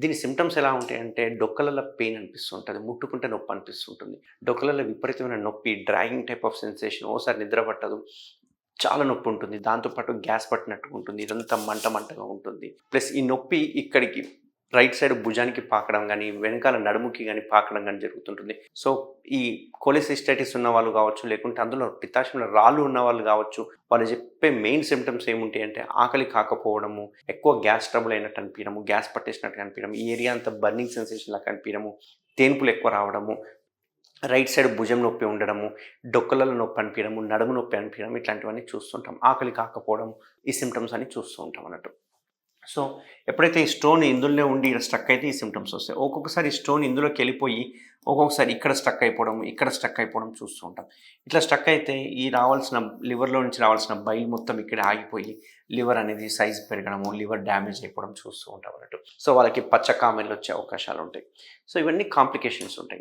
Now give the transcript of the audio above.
దీని సిమ్టమ్స్ ఎలా ఉంటాయంటే డొక్కలలో పెయిన్ అనిపిస్తుంటది. ముట్టుకుంటే నొప్పి అనిపిస్తుంటుంది. డొక్కలలో విపరీతమైన నొప్పి, డ్రాగింగ్ టైప్ ఆఫ్ సెన్సేషన్, ఓసారి నిద్ర పట్టదు. చాలా నొప్పుంటుంది. దాంతో పాటు గ్యాస్ పట్టినట్టుగా ఉంటుంది. ఇదంతా మంట మంటగా ఉంటుంది. ప్లస్ ఈ నొప్పి ఇక్కడికి రైట్ సైడ్ భుజానికి పాకడం గానీ, వెనకాల నడుముకి గానీ పాకడం గానీ జరుగుతుంటుంది. సో, ఈ కొలెసిస్టైటిస్ ఉన్నవాళ్ళు గావచ్చు, లేకుంటే అందులో పిత్తాశయంలో రాళ్ళు ఉన్నవాళ్ళు గావచ్చు, వాళ్ళు చెప్పే మెయిన్ సిమ్టమ్స్ ఏముంటాయంటే ఆకలి కాకపోవడము, ఎక్కువ గ్యాస్ ట్రబుల్ అయినట్టు అనిపియడము, గ్యాస్ పట్టేసినట్టుగా అనిపియడం, ఈ ఏరియా అంతా బర్నింగ్ సెన్సేషన్ లాగా అనిపియడము, తేన్పులు ఎక్కువ రావడము, రైట్ సైడ్ భుజం నొప్పి ఉండడము, డొక్కలలో నొప్పి అనిపియడము, నడుము నొప్పి అనిపియడం ఇట్లాంటివన్నీ చూస్తుంటాం. ఆకలి కాకపోవడం ఈ సిమ్టమ్స్ అన్ని చూస్తూ ఉంటాం అన్నట్టు. సో, ఎప్పుడైతే ఈ స్టోన్ ఇందులోనే ఉండి ఈడ స్ట్రక్ అయితే ఈ సిమ్టమ్స్ వస్తాయి. ఒక్కొక్కసారి ఈ స్టోన్ ఇందులోకెళ్ళిపోయి, ఒక్కొక్కసారి ఇక్కడ స్ట్రక్ అయిపోవడం, ఇక్కడ స్ట్రక్ అయిపోవడం చూస్తూ ఉంటాం. ఇట్లా స్ట్రక్ అయితే ఈ రావాల్సిన లివర్‌లో నుంచి రావాల్సిన బైల్ మొత్తం ఇక్కడే ఆగిపోయి, లివర్ అనేది సైజ్ పెరగడము, లివర్ డ్యామేజ్ అయిపోవడం చూస్తూ ఉంటాం అన్నట్టు. సో, వాళ్ళకి పచ్చ కామెర్లు వచ్చే అవకాశాలుంటాయి. సో, ఇవన్నీ కాంప్లికేషన్స్ ఉంటాయి.